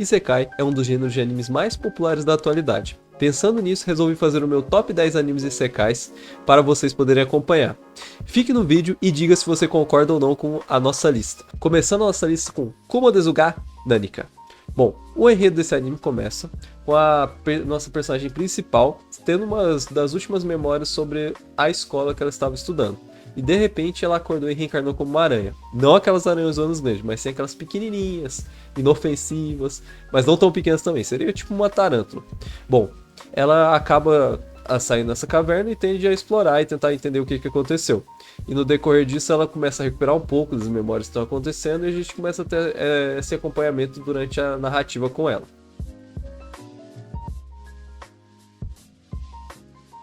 Isekai é um dos gêneros de animes mais populares da atualidade. Pensando nisso, resolvi fazer o meu top 10 animes Isekais para vocês poderem acompanhar. Fique no vídeo e diga se você concorda ou não com a nossa lista. Começando a nossa lista com Kumo desu ga Nanika. Bom, o enredo desse anime começa com a nossa personagem principal tendo uma das últimas memórias sobre a escola que ela estava estudando. E de repente ela acordou e reencarnou como uma aranha. Não aquelas aranhas grandes, mas sim aquelas pequenininhas, inofensivas, mas não tão pequenas também. Seria tipo uma tarântula. Bom, ela acaba saindo dessa caverna e tende a explorar e tentar entender o que aconteceu. E no decorrer disso ela começa a recuperar um pouco das memórias que estão acontecendo e a gente começa a ter esse acompanhamento durante a narrativa com ela.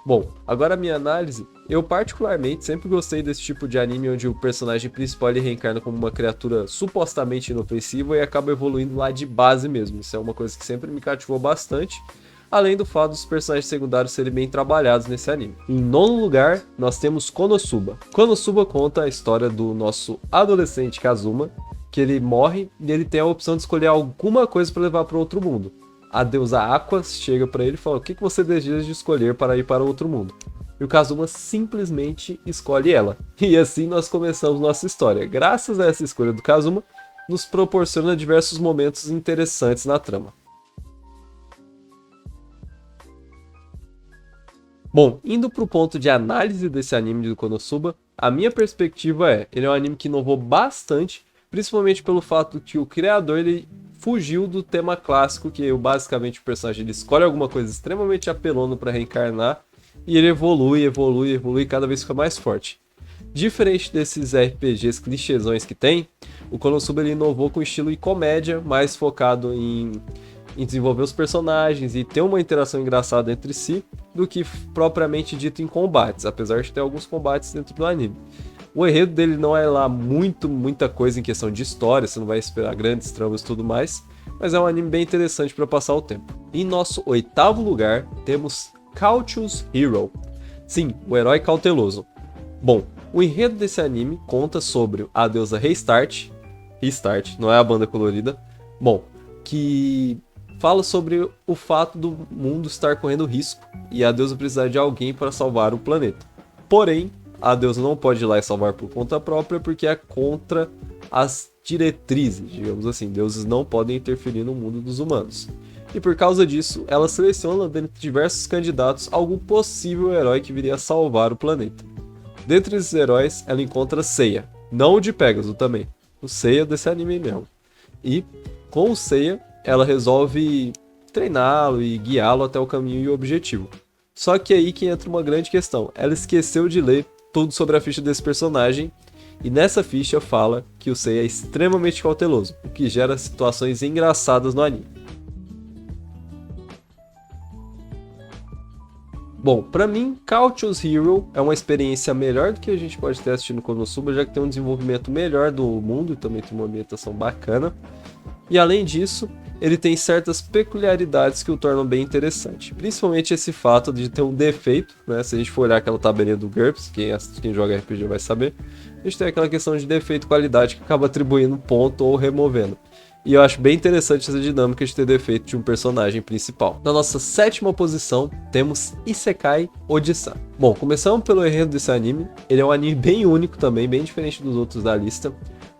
Bom, agora a minha análise. Eu particularmente sempre gostei desse tipo de anime onde o personagem principal ele reencarna como uma criatura supostamente inofensiva e acaba evoluindo lá de base mesmo. Isso é uma coisa que sempre me cativou bastante, além do fato dos personagens secundários serem bem trabalhados nesse anime. Em nono lugar, nós temos Konosuba. Konosuba conta a história do nosso adolescente Kazuma, que ele morre e ele tem a opção de escolher alguma coisa para levar para outro mundo. A deusa Aquas chega para ele e fala: o que você deseja escolher para ir para outro mundo? E o Kazuma simplesmente escolhe ela. E assim nós começamos nossa história. Graças a essa escolha do Kazuma, nos proporciona diversos momentos interessantes na trama. Bom, indo para o ponto de análise desse anime do Konosuba, a minha perspectiva ele é um anime que inovou bastante, principalmente pelo fato que o criador ele fugiu do tema clássico, que basicamente o personagem ele escolhe alguma coisa extremamente apelona para reencarnar, e ele evolui e cada vez fica mais forte. Diferente desses RPGs clichêsões que tem, o Konosuba ele inovou com estilo e comédia, mais focado em desenvolver os personagens e ter uma interação engraçada entre si, do que propriamente dito em combates, apesar de ter alguns combates dentro do anime. O enredo dele não é lá muita coisa em questão de história, você não vai esperar grandes tramas e tudo mais, mas é um anime bem interessante para passar o tempo. Em nosso oitavo lugar, temos Cautious Hero. Sim, o herói cauteloso. Bom, o enredo desse anime conta sobre a deusa Restart, não é a banda colorida, bom, que fala sobre o fato do mundo estar correndo risco e a deusa precisar de alguém para salvar o planeta. Porém, a deusa não pode ir lá e salvar por conta própria porque é contra as diretrizes, digamos assim. Deuses não podem interferir no mundo dos humanos. E por causa disso, ela seleciona dentre diversos candidatos algum possível herói que viria a salvar o planeta. Dentre esses heróis, ela encontra Seiya, não o de Pegasus também, o Seiya desse anime mesmo. E com o Seiya, ela resolve treiná-lo e guiá-lo até o caminho e o objetivo. Só que aí que entra uma grande questão. Ela esqueceu de ler tudo sobre a ficha desse personagem, e nessa ficha fala que o Seiya é extremamente cauteloso, o que gera situações engraçadas no anime. Bom, pra mim, Cautious Hero é uma experiência melhor do que a gente pode ter assistindo Konosuba, já que tem um desenvolvimento melhor do mundo e também tem uma ambientação bacana. E além disso, ele tem certas peculiaridades que o tornam bem interessante. Principalmente esse fato de ter um defeito, né? Se a gente for olhar aquela tabelinha do GURPS, quem joga RPG vai saber, a gente tem aquela questão de defeito e qualidade que acaba atribuindo ponto ou removendo. E eu acho bem interessante essa dinâmica de ter defeito de um personagem principal. Na nossa sétima posição, temos Isekai Oji-san. Bom, começamos pelo enredo desse anime. Ele é um anime bem único também, bem diferente dos outros da lista,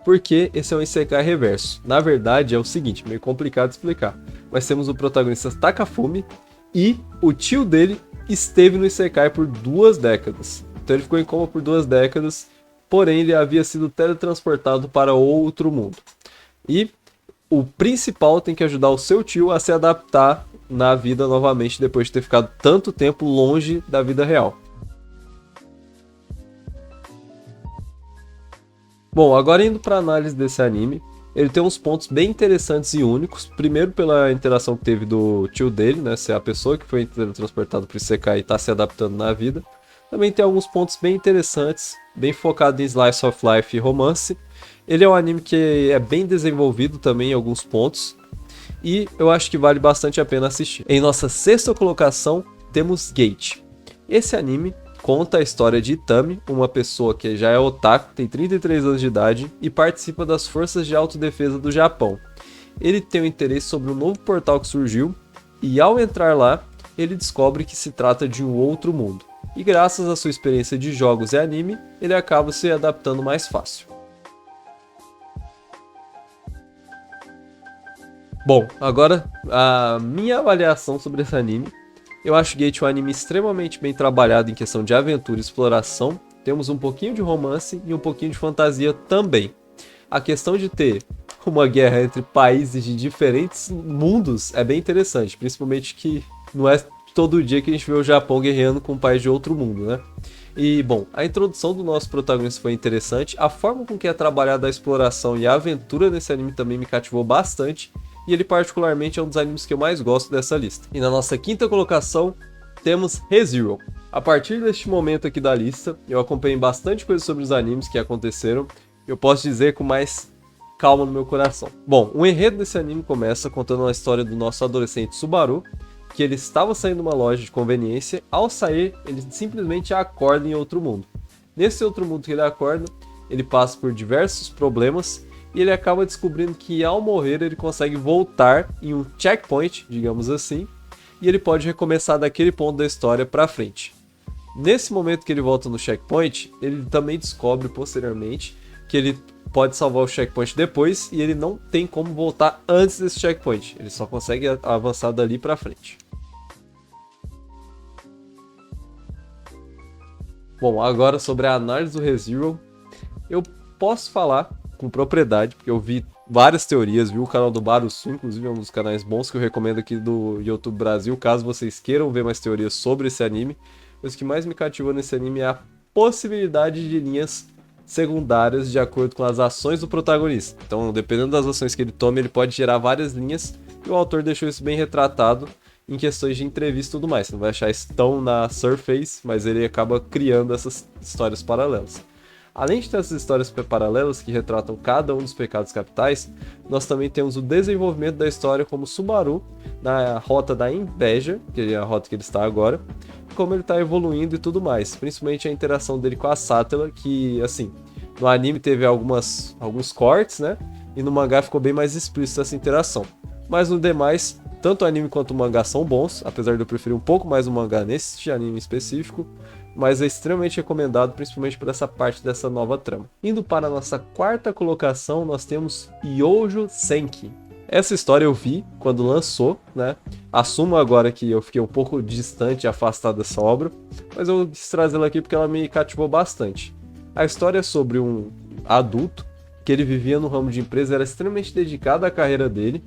porque esse é um Isekai reverso. Na verdade, é o seguinte, meio complicado de explicar. Mas temos o protagonista Takafumi e o tio dele esteve no Isekai por 2 décadas. Então ele ficou em coma por 2 décadas, porém ele havia sido teletransportado para outro mundo. E o principal tem que ajudar o seu tio a se adaptar na vida novamente depois de ter ficado tanto tempo longe da vida real. Bom, agora indo para a análise desse anime, ele tem uns pontos bem interessantes e únicos. Primeiro pela interação que teve do tio dele, né, ser a pessoa que foi transportada para o Isekai e está se adaptando na vida. Também tem alguns pontos bem interessantes, bem focado em slice of life e romance. Ele é um anime que é bem desenvolvido também em alguns pontos, e eu acho que vale bastante a pena assistir. Em nossa sexta colocação, temos Gate. Esse anime conta a história de Itami, uma pessoa que já é otaku, tem 33 anos de idade e participa das forças de autodefesa do Japão. ele tem um interesse sobre um novo portal que surgiu, e ao entrar lá, ele descobre que se trata de um outro mundo. E graças à sua experiência de jogos e anime, ele acaba se adaptando mais fácil. Bom, agora a minha avaliação sobre esse anime. Eu acho Gate um anime extremamente bem trabalhado em questão de aventura e exploração. Temos um pouquinho de romance e um pouquinho de fantasia também. A questão de ter uma guerra entre países de diferentes mundos é bem interessante, principalmente que não é todo dia que a gente vê o Japão guerreando com um país de outro mundo, né? E, bom, a introdução do nosso protagonista foi interessante, a forma com que é trabalhada a exploração e a aventura nesse anime também me cativou bastante, e ele particularmente é um dos animes que eu mais gosto dessa lista. E na nossa quinta colocação, temos Re:Zero. A partir deste momento aqui da lista, eu acompanhei bastante coisa sobre os animes que aconteceram, eu posso dizer com mais calma no meu coração. Bom, o enredo desse anime começa contando a história do nosso adolescente Subaru, que ele estava saindo de uma loja de conveniência, ao sair, ele simplesmente acorda em outro mundo. Nesse outro mundo que ele acorda, ele passa por diversos problemas, e ele acaba descobrindo que ao morrer ele consegue voltar em um checkpoint, digamos assim, e ele pode recomeçar daquele ponto da história para frente. Nesse momento que ele volta no checkpoint, ele também descobre posteriormente que ele pode salvar o checkpoint depois e ele não tem como voltar antes desse checkpoint, ele só consegue avançar dali para frente. Bom, agora sobre a análise do Re:Zero, eu posso falar com propriedade, porque eu vi várias teorias, vi o canal do Barusu, inclusive é um dos canais bons que eu recomendo aqui do YouTube Brasil, caso vocês queiram ver mais teorias sobre esse anime. Mas o que mais me cativou nesse anime é a possibilidade de linhas secundárias de acordo com as ações do protagonista. Então, dependendo das ações que ele toma, ele pode gerar várias linhas, e o autor deixou isso bem retratado em questões de entrevista e tudo mais. Você não vai achar isso tão na surface, mas ele acaba criando essas histórias paralelas. Além de ter essas histórias paralelas que retratam cada um dos pecados capitais, nós também temos o desenvolvimento da história como Subaru na rota da inveja, que é a rota que ele está agora, como ele está evoluindo e tudo mais, principalmente a interação dele com a Sátela, que, assim, no anime teve alguns cortes, né, e no mangá ficou bem mais explícita essa interação. Mas no demais, tanto o anime quanto o mangá são bons, apesar de eu preferir um pouco mais o mangá nesse anime específico, mas é extremamente recomendado, principalmente por essa parte dessa nova trama. Indo para a nossa quarta colocação, nós temos Youjo Senki. Essa história eu vi quando lançou, né? Assumo agora que eu fiquei um pouco distante e afastado dessa obra, mas eu quis trazê-la aqui porque ela me cativou bastante. A história é sobre um adulto que ele vivia no ramo de empresa, era extremamente dedicado à carreira dele,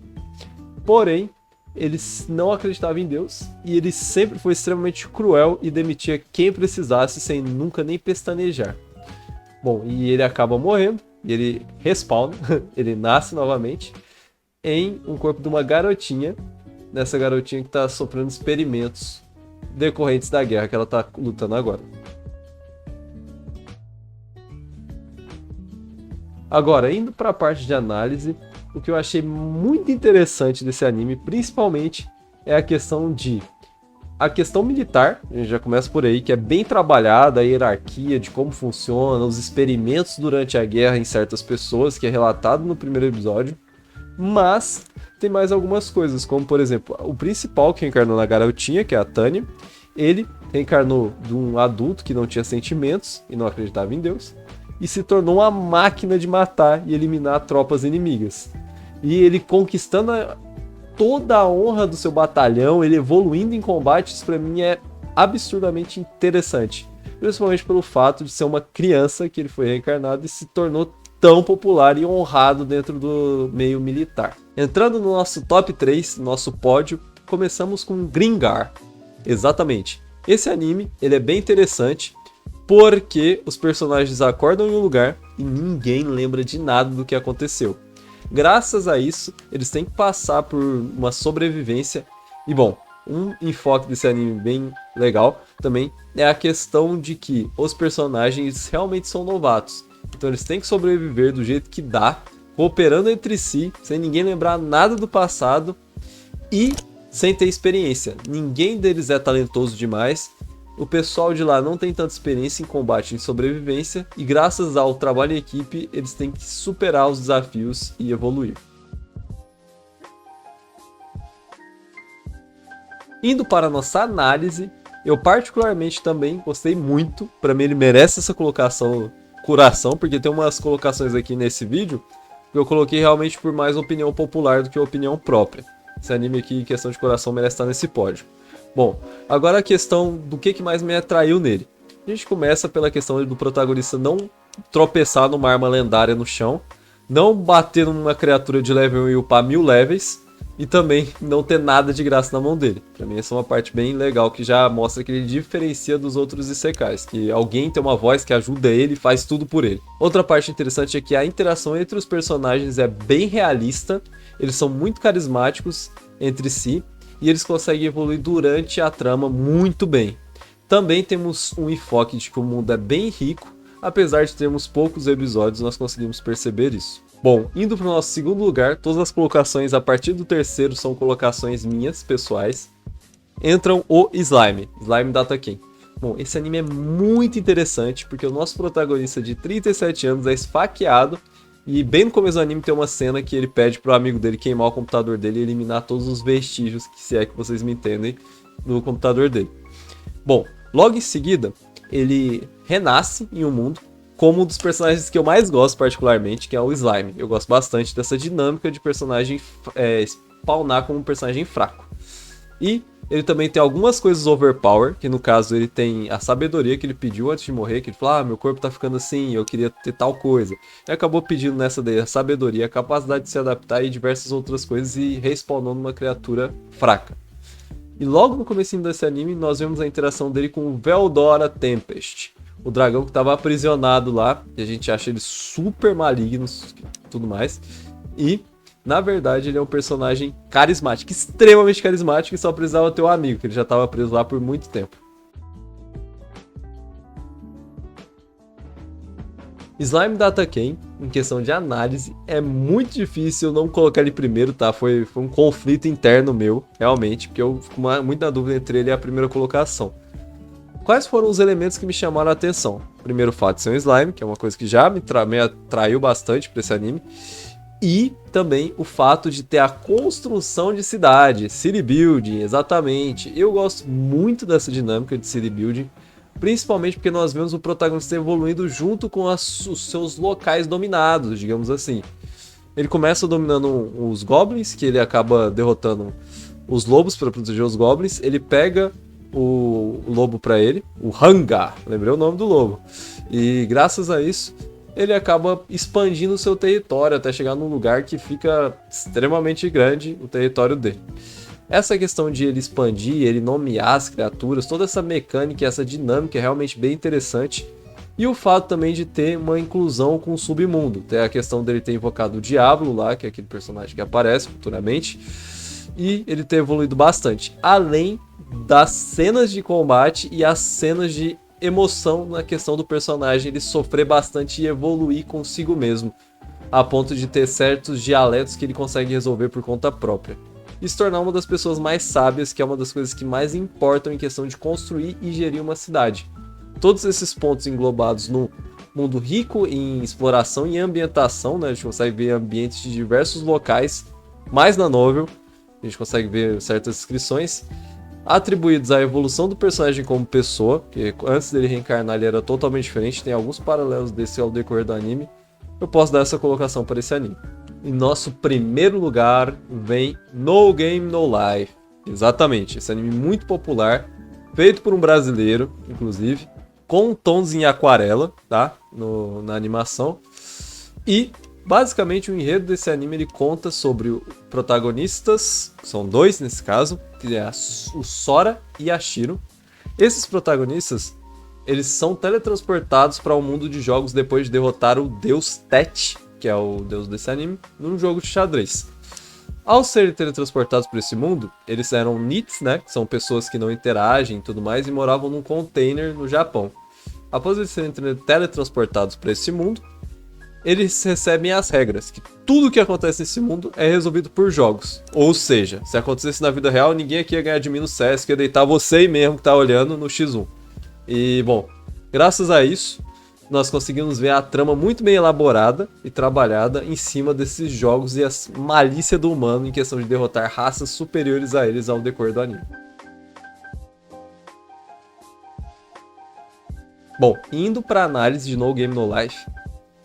porém, ele não acreditava em Deus e ele sempre foi extremamente cruel e demitia quem precisasse sem nunca nem pestanejar. Bom, e ele acaba morrendo, e ele respawna, ele nasce novamente em um corpo de uma garotinha, nessa garotinha que está sofrendo experimentos decorrentes da guerra que ela está lutando agora. Agora, indo para a parte de análise, o que eu achei muito interessante desse anime, principalmente, é a questão militar, a gente já começa por aí, que é bem trabalhada, a hierarquia de como funciona, os experimentos durante a guerra em certas pessoas, que é relatado no primeiro episódio, mas tem mais algumas coisas, como por exemplo, o principal que reencarnou na garotinha, que é a Tânia, ele reencarnou de um adulto que não tinha sentimentos e não acreditava em Deus, e se tornou uma máquina de matar e eliminar tropas inimigas. E ele conquistando toda a honra do seu batalhão, ele evoluindo em combate, isso pra mim é absurdamente interessante. Principalmente pelo fato de ser uma criança que ele foi reencarnado e se tornou tão popular e honrado dentro do meio militar. Entrando no nosso top 3, nosso pódio, começamos com Gringar. Exatamente. Esse anime, ele é bem interessante, porque os personagens acordam em um lugar e ninguém lembra de nada do que aconteceu. Graças a isso, eles têm que passar por uma sobrevivência. E bom, um enfoque desse anime bem legal também é a questão de que os personagens realmente são novatos. Então eles têm que sobreviver do jeito que dá, cooperando entre si, sem ninguém lembrar nada do passado e sem ter experiência. Ninguém deles é talentoso demais. O pessoal de lá não tem tanta experiência em combate e em sobrevivência, e graças ao trabalho em equipe, eles têm que superar os desafios e evoluir. Indo para a nossa análise, eu particularmente também gostei muito. Para mim ele merece essa colocação coração, porque tem umas colocações aqui nesse vídeo que eu coloquei realmente por mais opinião popular do que opinião própria. Esse anime aqui, em questão de coração, merece estar nesse pódio. Bom, agora a questão do que mais me atraiu nele. A gente começa pela questão do protagonista não tropeçar numa arma lendária no chão, não bater numa criatura de level 1 e upar 1000 levels, e também não ter nada de graça na mão dele. Pra mim essa é uma parte bem legal que já mostra que ele diferencia dos outros isekais, que alguém tem uma voz que ajuda ele e faz tudo por ele. Outra parte interessante é que a interação entre os personagens é bem realista, eles são muito carismáticos entre si, e eles conseguem evoluir durante a trama muito bem. Também temos um enfoque de que o mundo é bem rico, apesar de termos poucos episódios, nós conseguimos perceber isso. Bom, indo para o nosso segundo lugar, todas as colocações a partir do terceiro são colocações minhas, pessoais. Entram o Slime Dataken. Bom, esse anime é muito interessante, porque o nosso protagonista de 37 anos é esfaqueado, e bem no começo do anime tem uma cena que ele pede pro amigo dele queimar o computador dele e eliminar todos os vestígios, que se é que vocês me entendem, no computador dele. Bom, logo em seguida, ele renasce em um mundo, como um dos personagens que eu mais gosto particularmente, que é o Slime. Eu gosto bastante dessa dinâmica de personagem spawnar como um personagem fraco. E ele também tem algumas coisas overpower, que no caso ele tem a sabedoria que ele pediu antes de morrer, que ele falou, ah, meu corpo tá ficando assim, eu queria ter tal coisa. E acabou pedindo nessa daí a sabedoria, a capacidade de se adaptar e diversas outras coisas e respawnando uma criatura fraca. E logo no comecinho desse anime nós vemos a interação dele com o Veldora Tempest, o dragão que estava aprisionado lá, e a gente acha ele super maligno e tudo mais. E, na verdade, ele é um personagem carismático, extremamente carismático, e só precisava ter um amigo, que ele já estava preso lá por muito tempo. Slime Dataken, em questão de análise, é muito difícil não colocar ele primeiro, tá? Foi um conflito interno meu, realmente, porque eu fico muito na dúvida entre ele e a primeira colocação. Quais foram os elementos que me chamaram a atenção? Primeiro, o fato de ser um slime, que é uma coisa que já me atraiu bastante para esse anime. E também o fato de ter a construção de cidade, city building, exatamente. Eu gosto muito dessa dinâmica de city building, principalmente porque nós vemos o protagonista evoluindo junto com os seus locais dominados, digamos assim. Ele começa dominando os goblins, que ele acaba derrotando os lobos para proteger os goblins. Ele pega o lobo para ele, o Hanga, lembrei o nome do lobo. E graças a isso, ele acaba expandindo o seu território até chegar num lugar que fica extremamente grande, o território dele. Essa questão de ele expandir, ele nomear as criaturas, toda essa mecânica e essa dinâmica é realmente bem interessante. E o fato também de ter uma inclusão com o submundo. Tem a questão dele ter invocado o Diablo lá, que é aquele personagem que aparece futuramente. E ele ter evoluído bastante. Além das cenas de combate e as cenas de emoção na questão do personagem, ele sofrer bastante e evoluir consigo mesmo, a ponto de ter certos dialetos que ele consegue resolver por conta própria. E se tornar uma das pessoas mais sábias, que é uma das coisas que mais importam em questão de construir e gerir uma cidade. Todos esses pontos englobados no mundo rico em exploração e ambientação, né? A gente consegue ver ambientes de diversos locais, mais na novel, a gente consegue ver certas descrições, atribuídos à evolução do personagem como pessoa, que antes dele reencarnar ele era totalmente diferente, tem alguns paralelos desse ao decorrer do anime. Eu posso dar essa colocação para esse anime. Em nosso primeiro lugar vem No Game No Life. Exatamente, esse anime muito popular, feito por um brasileiro, inclusive, com tons em aquarela, tá? Na animação. E basicamente o enredo desse anime ele conta sobre protagonistas, são dois nesse caso, que é o Sora e a Shiro. Esses protagonistas, eles são teletransportados para o mundo de jogos depois de derrotar o deus Tet, que é o deus desse anime, num jogo de xadrez. Ao serem teletransportados para esse mundo, eles eram Nits, né, que são pessoas que não interagem e tudo mais, e moravam num container no Japão. Após eles serem teletransportados para esse mundo, eles recebem as regras, que tudo que acontece nesse mundo é resolvido por jogos. Ou seja, se acontecesse na vida real, ninguém aqui ia ganhar de mim no CS, que ia deitar você aí mesmo que tá olhando no X1. E, bom, graças a isso, nós conseguimos ver a trama muito bem elaborada e trabalhada em cima desses jogos e a malícia do humano em questão de derrotar raças superiores a eles ao decorrer do anime. Bom, indo pra análise de No Game No Life,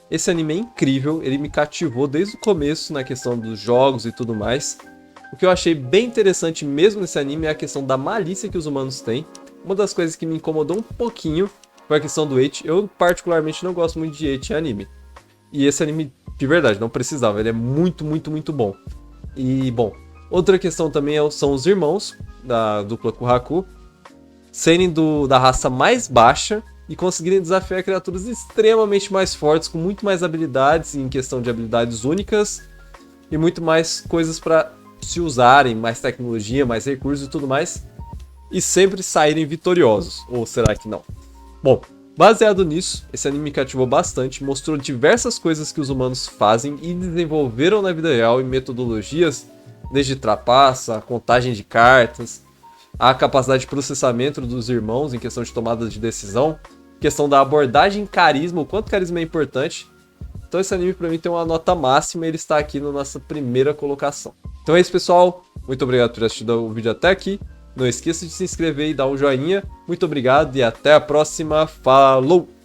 esse anime é incrível, ele me cativou desde o começo na questão dos jogos e tudo mais. O que eu achei bem interessante mesmo nesse anime é a questão da malícia que os humanos têm. Uma das coisas que me incomodou um pouquinho foi a questão do eit. Eu particularmente não gosto muito de eit em anime. E esse anime, de verdade, não precisava, ele é muito, muito, muito bom. E, bom, outra questão também são os irmãos da dupla Kuhaku serem da raça mais baixa e conseguirem desafiar criaturas extremamente mais fortes, com muito mais habilidades em questão de habilidades únicas e muito mais coisas para se usarem, mais tecnologia, mais recursos e tudo mais, e sempre saírem vitoriosos. Ou será que não? Bom, baseado nisso, esse anime me cativou bastante, mostrou diversas coisas que os humanos fazem e desenvolveram na vida real em metodologias, desde trapaça, contagem de cartas, a capacidade de processamento dos irmãos em questão de tomada de decisão, questão da abordagem carisma, o quanto carisma é importante. Então esse anime pra mim tem uma nota máxima e ele está aqui na nossa primeira colocação. Então é isso, pessoal. Muito obrigado por ter assistido o vídeo até aqui. Não esqueça de se inscrever e dar um joinha. Muito obrigado e até a próxima. Falou!